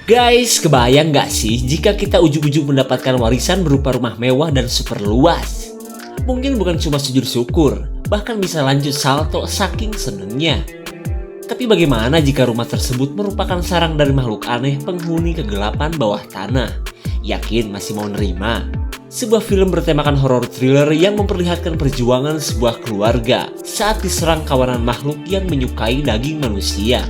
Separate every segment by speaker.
Speaker 1: Guys, kebayang gak sih jika kita ujug-ujug mendapatkan warisan berupa rumah mewah dan super luas? Mungkin bukan cuma sujud syukur, bahkan bisa lanjut salto saking senengnya. Tapi bagaimana jika rumah tersebut merupakan sarang dari makhluk aneh penghuni kegelapan bawah tanah? Yakin masih mau nerima? Sebuah film bertemakan horror thriller yang memperlihatkan perjuangan sebuah keluarga saat diserang kawanan makhluk yang menyukai daging manusia.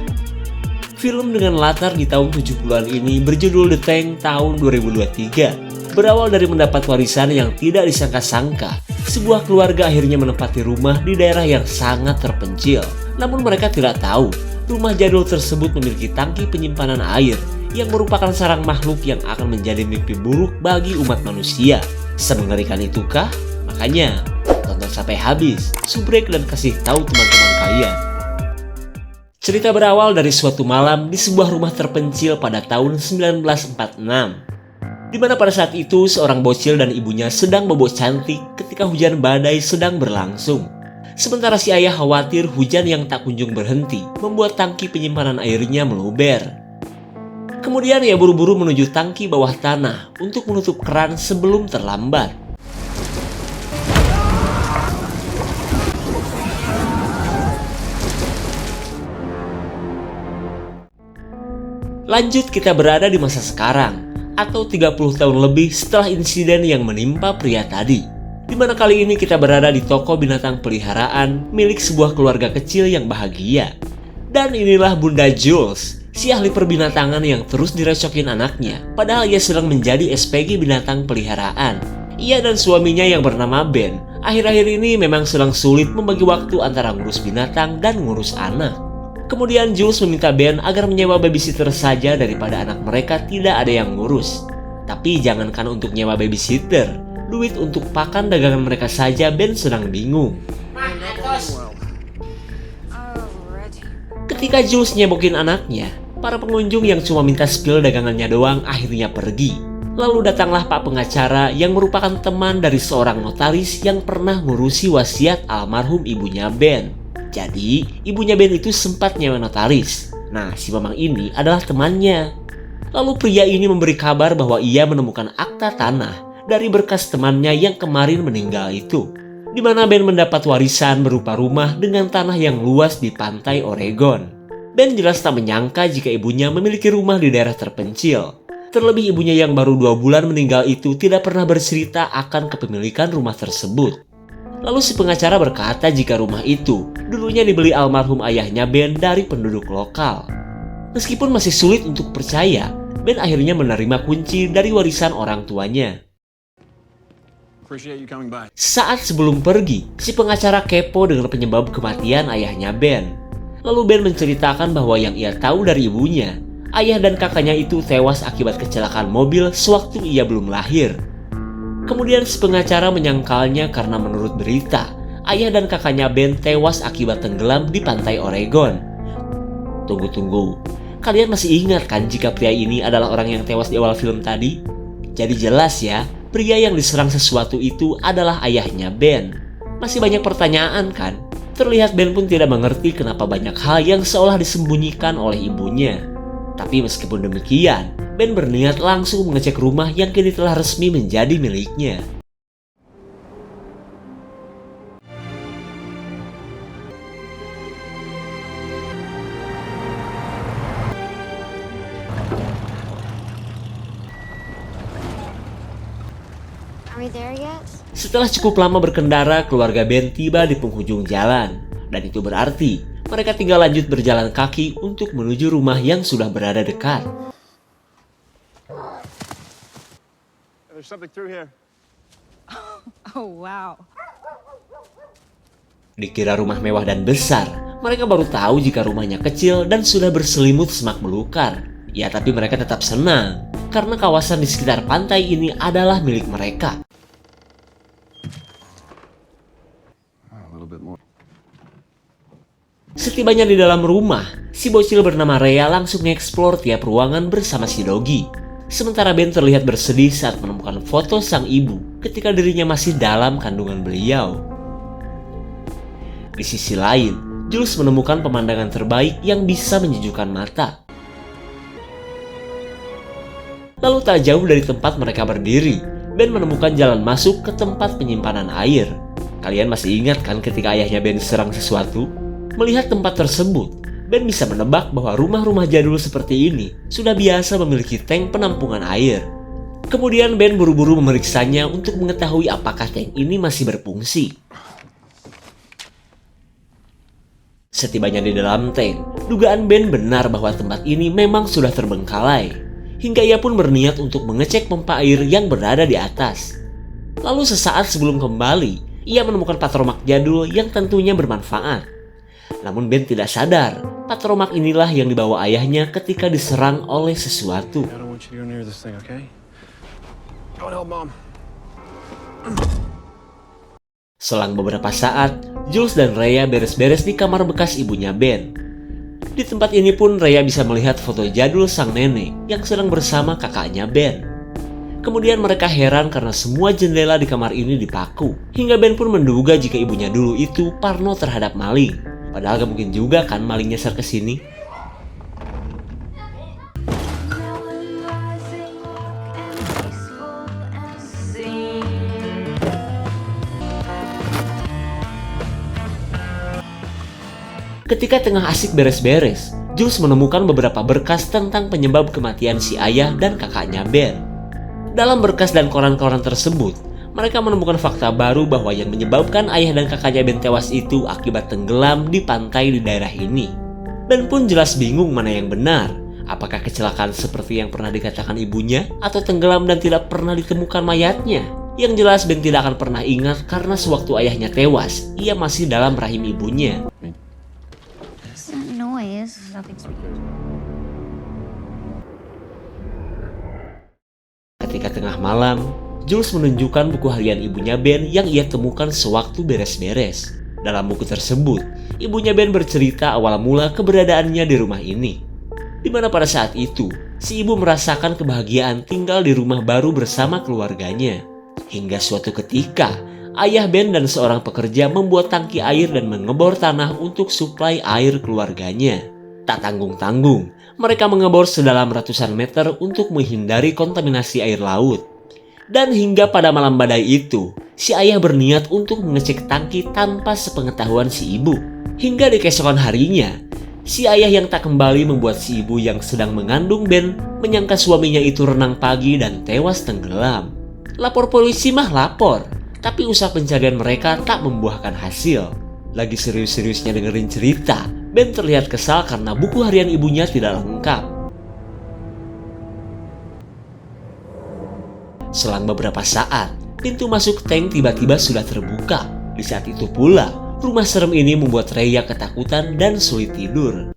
Speaker 1: Film dengan latar di tahun 70-an ini berjudul The Tank tahun 2023. Berawal dari mendapat warisan yang tidak disangka-sangka, sebuah keluarga akhirnya menempati rumah di daerah yang sangat terpencil. Namun mereka tidak tahu, rumah jadul tersebut memiliki tangki penyimpanan air yang merupakan sarang makhluk yang akan menjadi mimpi buruk bagi umat manusia. Semengerikan itukah? Makanya, tonton sampai habis, subrek dan kasih tahu teman-teman kalian. Cerita berawal dari suatu malam di sebuah rumah terpencil pada tahun 1946. Di mana pada saat itu seorang bocil dan ibunya sedang bobo cantik ketika hujan badai sedang berlangsung. Sementara si ayah khawatir hujan yang tak kunjung berhenti membuat tangki penyimpanan airnya meluber. Kemudian ia buru-buru menuju tangki bawah tanah untuk menutup keran sebelum terlambat. Lanjut kita berada di masa sekarang, atau 30 tahun lebih setelah insiden yang menimpa pria tadi. Di mana kali ini kita berada di toko binatang peliharaan milik sebuah keluarga kecil yang bahagia. Dan inilah Bunda Jules, si ahli perbinatangan yang terus direcokin anaknya, padahal ia sedang menjadi SPG binatang peliharaan. Ia dan suaminya yang bernama Ben, akhir-akhir ini memang sedang sulit membagi waktu antara ngurus binatang dan ngurus anak. Kemudian Jules meminta Ben agar menyewa babysitter saja daripada anak mereka tidak ada yang ngurus. Tapi jangankan untuk nyewa babysitter, duit untuk pakan dagangan mereka saja Ben sedang bingung. Ketika Jules nyebokin anaknya, para pengunjung yang cuma minta spill dagangannya doang akhirnya pergi. Lalu datanglah Pak Pengacara yang merupakan teman dari seorang notaris yang pernah ngurusi wasiat almarhum ibunya Ben. Jadi, ibunya Ben itu sempat nyewa notaris. Nah, si Mamang ini adalah temannya. Lalu pria ini memberi kabar bahwa ia menemukan akta tanah dari berkas temannya yang kemarin meninggal itu. Di mana Ben mendapat warisan berupa rumah dengan tanah yang luas di pantai Oregon. Ben jelas tak menyangka jika ibunya memiliki rumah di daerah terpencil. Terlebih ibunya yang baru 2 bulan meninggal itu tidak pernah bercerita akan kepemilikan rumah tersebut. Lalu si pengacara berkata jika rumah itu dulunya dibeli almarhum ayahnya Ben dari penduduk lokal. Meskipun masih sulit untuk percaya, Ben akhirnya menerima kunci dari warisan orang tuanya. Saat sebelum pergi, si pengacara kepo dengan penyebab kematian ayahnya Ben. Lalu Ben menceritakan bahwa yang ia tahu dari ibunya, ayah dan kakaknya itu tewas akibat kecelakaan mobil sewaktu ia belum lahir. Kemudian si pengacara menyangkalnya karena menurut berita, ayah dan kakaknya Ben tewas akibat tenggelam di pantai Oregon. Tunggu, kalian masih ingat kan jika pria ini adalah orang yang tewas di awal film tadi? Jadi jelas ya, pria yang diserang sesuatu itu adalah ayahnya Ben. Masih banyak pertanyaan kan? Terlihat Ben pun tidak mengerti kenapa banyak hal yang seolah disembunyikan oleh ibunya. Tapi meskipun demikian, Ben berniat langsung mengecek rumah yang kini telah resmi menjadi miliknya.
Speaker 2: Are we there yet?
Speaker 1: Setelah cukup lama berkendara, keluarga Ben tiba di penghujung jalan. Dan itu berarti mereka tinggal lanjut berjalan kaki untuk menuju rumah yang sudah berada dekat.
Speaker 3: There's something through here.
Speaker 2: Oh, wow.
Speaker 1: Dikira rumah mewah dan besar, mereka baru tahu jika rumahnya kecil dan sudah berselimut semak belukar. Ya, tapi mereka tetap senang karena kawasan di sekitar pantai ini adalah milik mereka. Setibanya di dalam rumah, si bocil bernama Rhea langsung mengeksplor tiap ruangan bersama si Doggy. Sementara Ben terlihat bersedih saat menemukan foto sang ibu ketika dirinya masih dalam kandungan beliau. Di sisi lain, Jules menemukan pemandangan terbaik yang bisa menyejukkan mata. Lalu tak jauh dari tempat mereka berdiri, Ben menemukan jalan masuk ke tempat penyimpanan air. Kalian masih ingat kan ketika ayahnya Ben diserang sesuatu? Melihat tempat tersebut, Ben bisa menebak bahwa rumah-rumah jadul seperti ini sudah biasa memiliki tank penampungan air. Kemudian Ben buru-buru memeriksanya untuk mengetahui apakah tank ini masih berfungsi. Setibanya di dalam tank, dugaan Ben benar bahwa tempat ini memang sudah terbengkalai. Hingga ia pun berniat untuk mengecek pompa air yang berada di atas. Lalu sesaat sebelum kembali, ia menemukan patromak jadul yang tentunya bermanfaat. Namun Ben tidak sadar, patromak inilah yang dibawa ayahnya ketika diserang oleh sesuatu.
Speaker 3: I don't want you to go near this thing, okay? Go and help Mom.
Speaker 1: Selang beberapa saat, Jules dan Rhea beres-beres di kamar bekas ibunya Ben. Di tempat ini pun Rhea bisa melihat foto jadul sang nenek yang sedang bersama kakaknya Ben. Kemudian mereka heran karena semua jendela di kamar ini dipaku. Hingga Ben pun menduga jika ibunya dulu itu parno terhadap maling. Padahal gak mungkin juga kan maling nyasar ke sini. Ketika tengah asik beres-beres, Jules menemukan beberapa berkas tentang penyebab kematian si ayah dan kakaknya Ben. Dalam berkas dan koran-koran tersebut, mereka menemukan fakta baru bahwa yang menyebabkan ayah dan kakaknya Ben tewas itu akibat tenggelam di pantai di daerah ini. Ben pun jelas bingung mana yang benar, apakah kecelakaan seperti yang pernah dikatakan ibunya atau tenggelam dan tidak pernah ditemukan mayatnya. Yang jelas Ben tidak akan pernah ingat karena sewaktu ayahnya tewas, ia masih dalam rahim ibunya. Ketika tengah malam, Jules menunjukkan buku harian ibunya Ben yang ia temukan sewaktu beres-beres. Dalam buku tersebut, ibunya Ben bercerita awal mula keberadaannya di rumah ini. Di mana pada saat itu, si ibu merasakan kebahagiaan tinggal di rumah baru bersama keluarganya. Hingga suatu ketika, ayah Ben dan seorang pekerja membuat tangki air dan mengebor tanah untuk suplai air keluarganya. Tak tanggung-tanggung, mereka mengebor sedalam ratusan meter untuk menghindari kontaminasi air laut. Dan hingga pada malam badai itu, si ayah berniat untuk mengecek tangki tanpa sepengetahuan si ibu. Hingga di keesokan harinya, si ayah yang tak kembali membuat si ibu yang sedang mengandung Ben menyangka suaminya itu renang pagi dan tewas tenggelam. Lapor polisi mah lapor, tapi usaha pencarian mereka tak membuahkan hasil. Lagi serius-seriusnya dengerin cerita, Ben terlihat kesal karena buku harian ibunya tidak lengkap. Selang beberapa saat, pintu masuk tank tiba-tiba sudah terbuka. Di saat itu pula, rumah serem ini membuat Rhea ketakutan dan sulit tidur.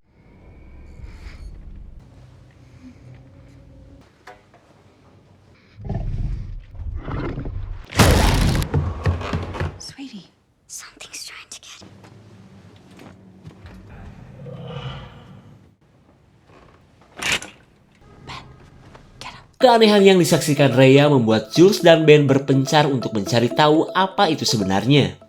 Speaker 2: Sweetie, something's trying to get.
Speaker 1: Keanehan yang disaksikan Rhea membuat Jules dan Ben berpencar untuk mencari tahu apa itu sebenarnya.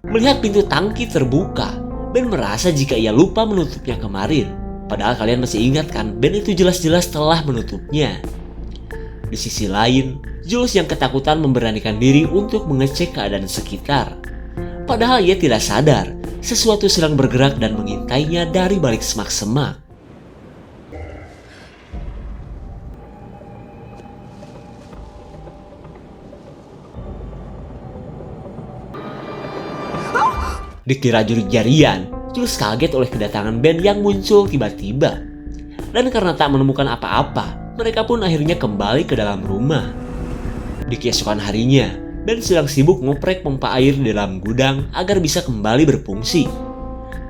Speaker 1: Melihat pintu tangki terbuka, Ben merasa jika ia lupa menutupnya kemarin. Padahal kalian masih ingat kan, Ben itu jelas-jelas telah menutupnya. Di sisi lain, Jules yang ketakutan memberanikan diri untuk mengecek keadaan sekitar. Padahal ia tidak sadar, sesuatu sedang bergerak dan mengintainya dari balik semak-semak. Dikira jurik-jarian, Jules kaget oleh kedatangan Ben yang muncul tiba-tiba. Dan karena tak menemukan apa-apa, mereka pun akhirnya kembali ke dalam rumah. Di keesokan harinya, Ben sedang sibuk ngoprek pompa air di dalam gudang agar bisa kembali berfungsi.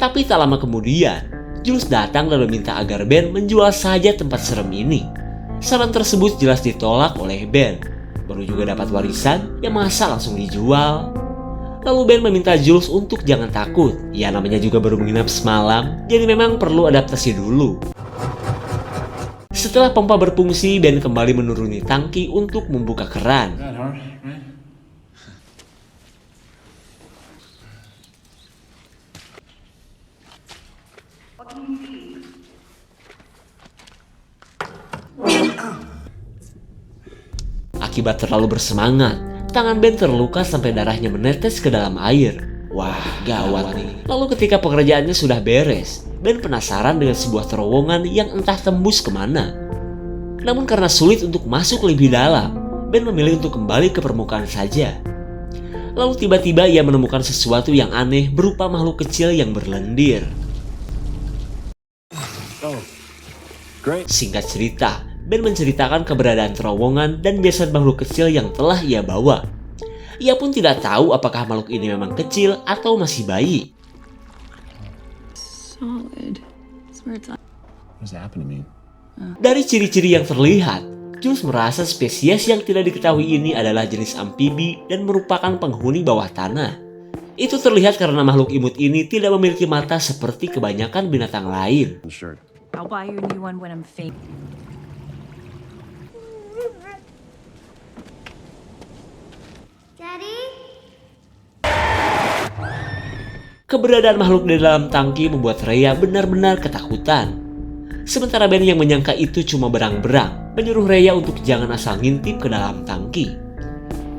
Speaker 1: Tapi tak lama kemudian, Jules datang dan meminta agar Ben menjual saja tempat serem ini. Saran tersebut jelas ditolak oleh Ben. Baru juga dapat warisan, ya masa langsung dijual? Lalu Ben meminta Jules untuk jangan takut. Ya namanya juga baru menginap semalam, jadi memang perlu adaptasi dulu. Setelah pompa berfungsi, Ben kembali menuruni tangki untuk membuka keran.
Speaker 3: That hard, right?
Speaker 1: Akibat terlalu bersemangat, tangan Ben terluka sampai darahnya menetes ke dalam air. Wah, gawat nih. Lalu ketika pekerjaannya sudah beres, Ben penasaran dengan sebuah terowongan yang entah tembus kemana. Namun karena sulit untuk masuk lebih dalam, Ben memilih untuk kembali ke permukaan saja. Lalu tiba-tiba ia menemukan sesuatu yang aneh berupa makhluk kecil yang berlendir.
Speaker 3: Oh, great.
Speaker 1: Singkat cerita, Ben menceritakan keberadaan terowongan dan jasad makhluk kecil yang telah ia bawa. Ia pun tidak tahu apakah makhluk ini memang kecil atau masih bayi.
Speaker 2: Solid. Swear it's not.
Speaker 3: What's happened to me?
Speaker 1: Dari ciri-ciri yang terlihat, Jules merasa spesies yang tidak diketahui ini adalah jenis amfibi dan merupakan penghuni bawah tanah. Itu terlihat karena makhluk imut ini tidak memiliki mata seperti kebanyakan binatang lain.
Speaker 3: The shirt.
Speaker 4: I'll buy you a new one when I'm famous.
Speaker 2: Daddy?
Speaker 1: Keberadaan makhluk di dalam tangki membuat Rhea benar-benar ketakutan. Sementara Ben yang menyangka itu cuma berang-berang, menyuruh Rhea untuk jangan asal ngintip ke dalam tangki.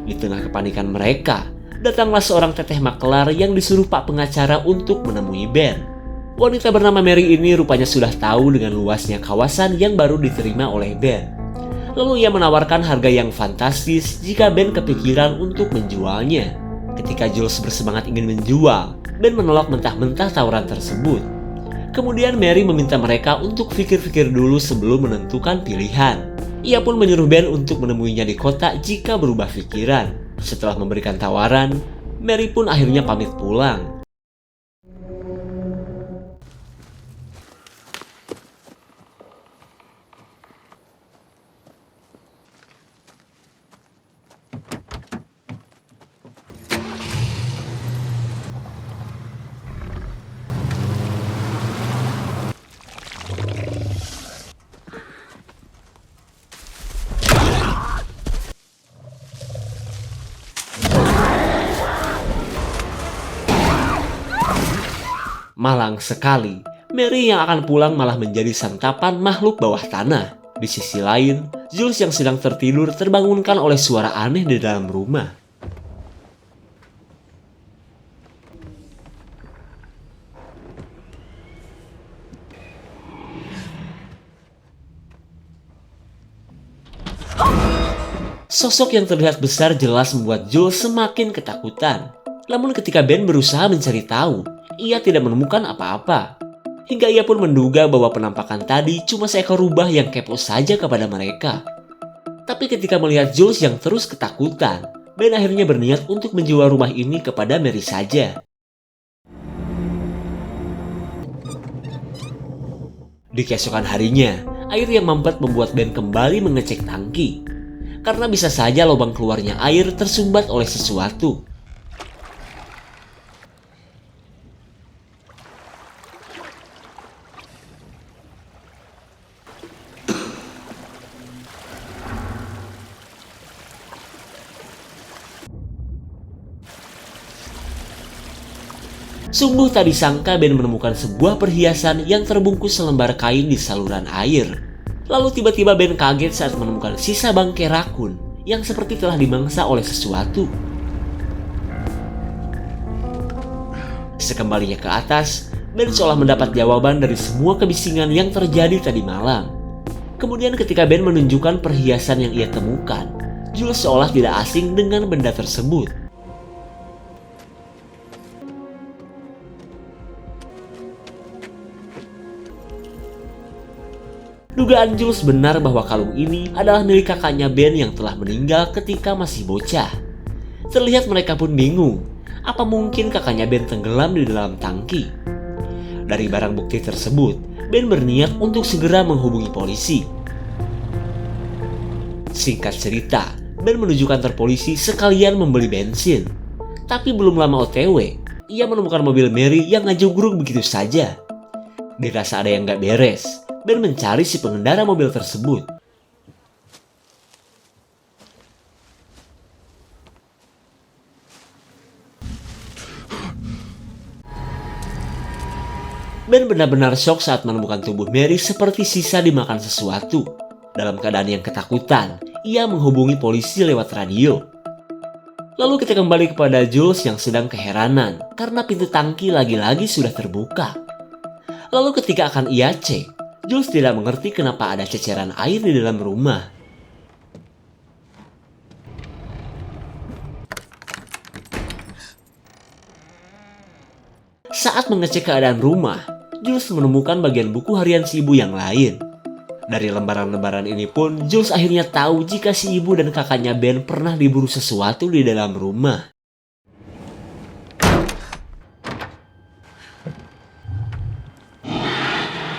Speaker 1: Di tengah kepanikan mereka, datanglah seorang teteh makelar yang disuruh pak pengacara untuk menemui Ben. Wanita bernama Mary ini rupanya sudah tahu dengan luasnya kawasan yang baru diterima oleh Ben. Lalu ia menawarkan harga yang fantastis jika Ben kepikiran untuk menjualnya. Ketika Jules bersemangat ingin menjual, Ben menolak mentah-mentah tawaran tersebut. Kemudian Mary meminta mereka untuk pikir-pikir dulu sebelum menentukan pilihan. Ia pun menyuruh Ben untuk menemuinya di kota jika berubah pikiran. Setelah memberikan tawaran, Mary pun akhirnya pamit pulang. Malang sekali, Mary yang akan pulang malah menjadi santapan makhluk bawah tanah. Di sisi lain, Jules yang sedang tertidur terbangunkan oleh suara aneh di dalam rumah. Sosok yang terlihat besar jelas membuat Jules semakin ketakutan. Namun ketika Ben berusaha mencari tahu, ia tidak menemukan apa-apa. Hingga ia pun menduga bahwa penampakan tadi cuma seekor rubah yang kepo saja kepada mereka. Tapi ketika melihat Jules yang terus ketakutan, Ben akhirnya berniat untuk menjual rumah ini kepada Mary saja. Di keesokan harinya, air yang mampet membuat Ben kembali mengecek tangki. Karena bisa saja lubang keluarnya air tersumbat oleh sesuatu. Sungguh tak disangka Ben menemukan sebuah perhiasan yang terbungkus selembar kain di saluran air. Lalu tiba-tiba Ben kaget saat menemukan sisa bangkai rakun yang seperti telah dimangsa oleh sesuatu. Sekembalinya ke atas, Ben seolah mendapat jawaban dari semua kebisingan yang terjadi tadi malam. Kemudian ketika Ben menunjukkan perhiasan yang ia temukan, Jules seolah tidak asing dengan benda tersebut. Dugaan Jules benar bahwa kalung ini adalah milik kakaknya Ben yang telah meninggal ketika masih bocah. Terlihat mereka pun bingung, apa mungkin kakaknya Ben tenggelam di dalam tangki? Dari barang bukti tersebut, Ben berniat untuk segera menghubungi polisi. Singkat cerita, Ben menuju kantor polisi sekalian membeli bensin. Tapi belum lama OTW, ia menemukan mobil Mary yang ngajugruk begitu saja. Dirasa ada yang gak beres. Ben mencari si pengendara mobil tersebut. Ben benar-benar shock saat menemukan tubuh Mary seperti sisa dimakan sesuatu. Dalam keadaan yang ketakutan, ia menghubungi polisi lewat radio. Lalu kita kembali kepada Jules yang sedang keheranan karena pintu tangki lagi-lagi sudah terbuka. Lalu ketika akan ia cek, Jules tidak mengerti kenapa ada ceceran air di dalam rumah. Saat mengecek keadaan rumah, Jules menemukan bagian buku harian si ibu yang lain. Dari lembaran-lembaran ini pun, Jules akhirnya tahu jika si ibu dan kakaknya Ben pernah diburu sesuatu di dalam rumah.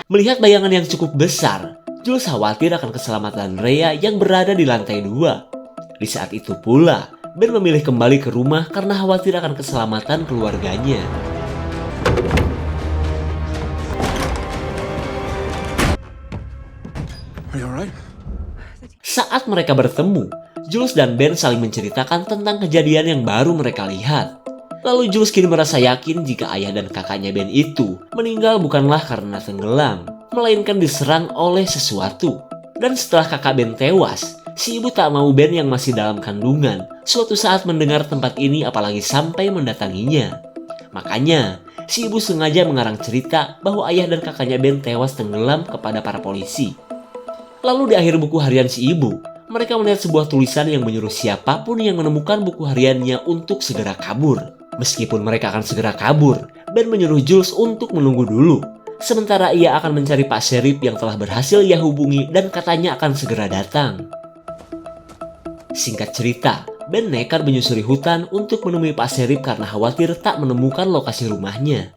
Speaker 1: Melihat bayangan yang cukup besar, Jules khawatir akan keselamatan Rhea yang berada di lantai 2. Di saat itu pula, Ben memilih kembali ke rumah karena khawatir akan keselamatan keluarganya.
Speaker 3: Are you alright?
Speaker 1: Saat mereka bertemu, Jules dan Ben saling menceritakan tentang kejadian yang baru mereka lihat. Lalu Jules kini merasa yakin jika ayah dan kakaknya Ben itu meninggal bukanlah karena tenggelam, melainkan diserang oleh sesuatu. Dan setelah kakak Ben tewas, si ibu tak mau Ben yang masih dalam kandungan suatu saat mendengar tempat ini apalagi sampai mendatanginya. Makanya, si ibu sengaja mengarang cerita bahwa ayah dan kakaknya Ben tewas tenggelam kepada para polisi. Lalu di akhir buku harian si ibu, mereka melihat sebuah tulisan yang menyuruh siapapun yang menemukan buku hariannya untuk segera kabur. Meskipun mereka akan segera kabur, Ben menyuruh Jules untuk menunggu dulu. Sementara ia akan mencari Pak Sheriff yang telah berhasil ia hubungi dan katanya akan segera datang. Singkat cerita, Ben nekat menyusuri hutan untuk menemui Pak Sheriff karena khawatir tak menemukan lokasi rumahnya.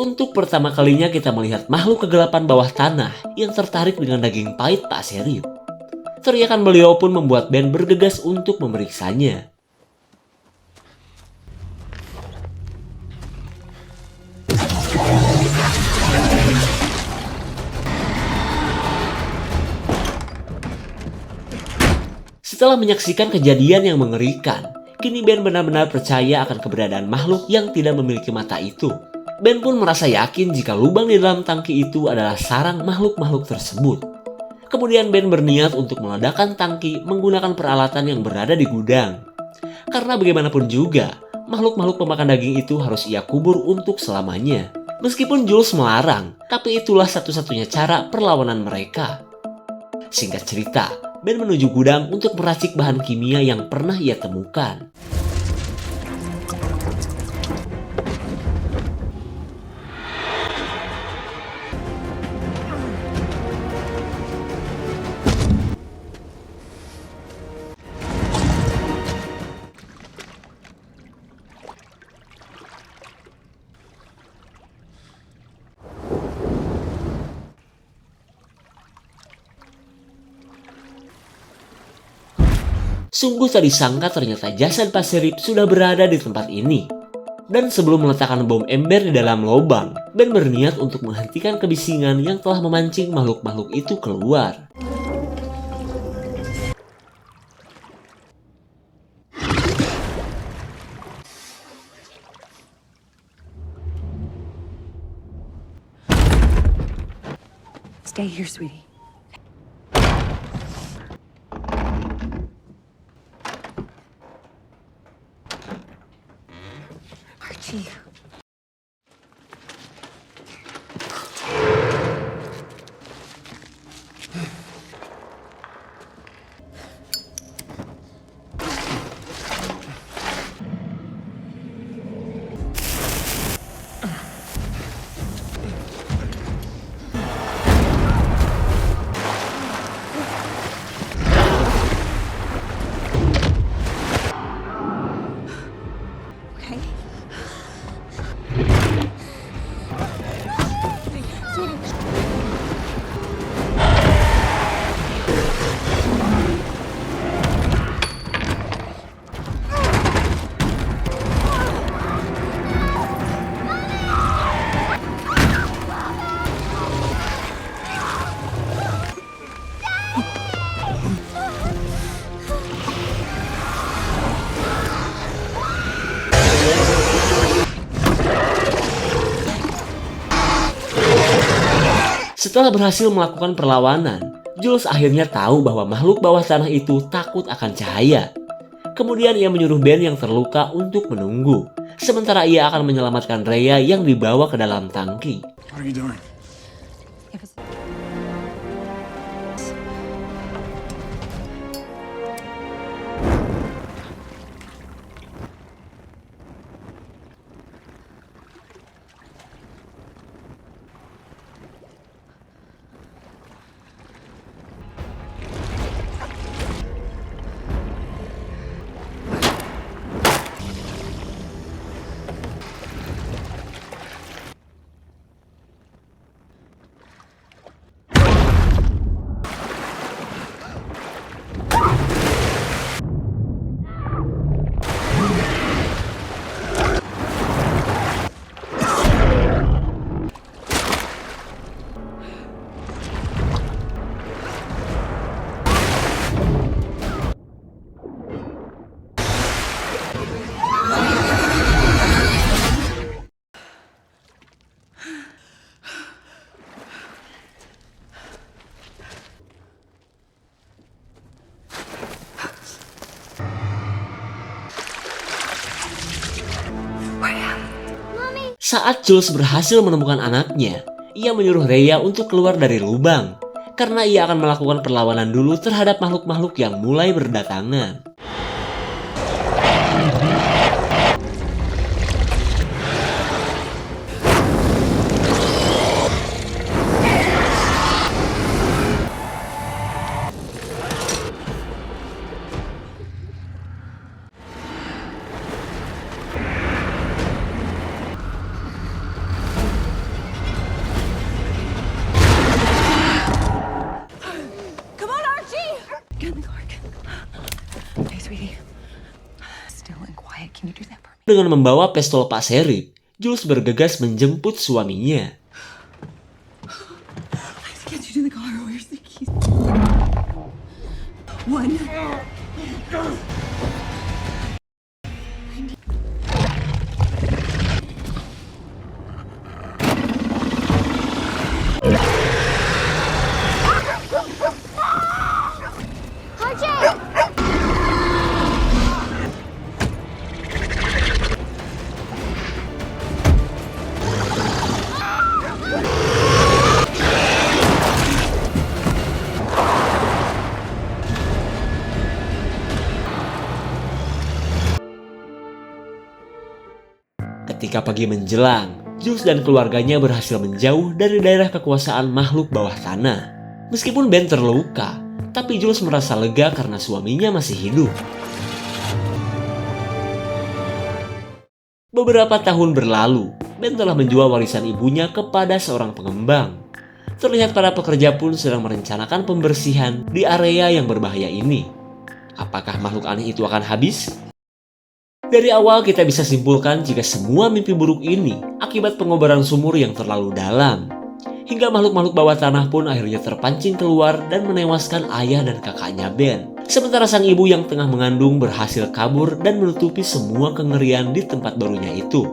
Speaker 1: Untuk pertama kalinya kita melihat makhluk kegelapan bawah tanah yang tertarik dengan daging pahit Pak Sheriff. Teriakan beliau pun membuat Ben bergegas untuk memeriksanya. Setelah menyaksikan kejadian yang mengerikan, kini Ben benar-benar percaya akan keberadaan makhluk yang tidak memiliki mata itu. Ben pun merasa yakin jika lubang di dalam tangki itu adalah sarang makhluk-makhluk tersebut. Kemudian Ben berniat untuk meledakkan tangki menggunakan peralatan yang berada di gudang. Karena bagaimanapun juga, makhluk-makhluk pemakan daging itu harus ia kubur untuk selamanya. Meskipun Jules melarang, tapi itulah satu-satunya cara perlawanan mereka. Singkat cerita, Ben menuju gudang untuk meracik bahan kimia yang pernah ia temukan. Sungguh tak disangka ternyata jasad Pak Sheriff sudah berada di tempat ini. Dan sebelum meletakkan bom ember di dalam lubang, Ben berniat untuk menghentikan kebisingan yang telah memancing makhluk-makhluk itu keluar.
Speaker 4: Stay here, sweetie. Archie.
Speaker 1: Setelah berhasil melakukan perlawanan, Jules akhirnya tahu bahwa makhluk bawah tanah itu takut akan cahaya. Kemudian ia menyuruh Ben yang terluka untuk menunggu, sementara ia akan menyelamatkan Rhea yang dibawa ke dalam tangki.
Speaker 3: What are you doing?
Speaker 4: If it's...
Speaker 1: Saat Jules berhasil menemukan anaknya, ia menyuruh Rhea untuk keluar dari lubang, karena ia akan melakukan perlawanan dulu terhadap makhluk-makhluk yang mulai berdatangan.
Speaker 4: Come on, Archie! Get in the car. Hey, sweetie. Still and quiet. Can you do that for me?
Speaker 1: Dengan membawa pistol Pak Sheriff, Jules bergegas menjemput suaminya.
Speaker 4: Get you to the car. Where's the keys? One.
Speaker 1: Ketika pagi menjelang, Jules dan keluarganya berhasil menjauh dari daerah kekuasaan makhluk bawah tanah. Meskipun Ben terluka, tapi Jules merasa lega karena suaminya masih hidup. Beberapa tahun berlalu, Ben telah menjual warisan ibunya kepada seorang pengembang. Terlihat para pekerja pun sedang merencanakan pembersihan di area yang berbahaya ini. Apakah makhluk aneh itu akan habis? Dari awal kita bisa simpulkan jika semua mimpi buruk ini akibat pengobaran sumur yang terlalu dalam. Hingga makhluk-makhluk bawah tanah pun akhirnya terpancing keluar dan menewaskan ayah dan kakaknya Ben. Sementara sang ibu yang tengah mengandung berhasil kabur dan menutupi semua kengerian di tempat barunya itu.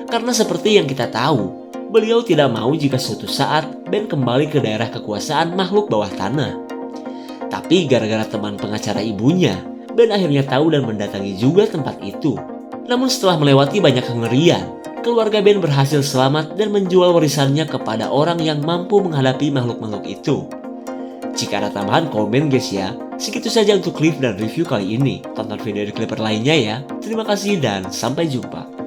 Speaker 1: Karena seperti yang kita tahu, beliau tidak mau jika suatu saat Ben kembali ke daerah kekuasaan makhluk bawah tanah. Tapi gara-gara teman pengacara ibunya, Ben akhirnya tahu dan mendatangi juga tempat itu. Namun setelah melewati banyak kengerian, keluarga Ben berhasil selamat dan menjual warisannya kepada orang yang mampu menghadapi makhluk-makhluk itu. Jika ada tambahan, komen guys ya. Segitu saja untuk clip dan review kali ini. Tonton video di clipper lainnya ya. Terima kasih dan sampai jumpa.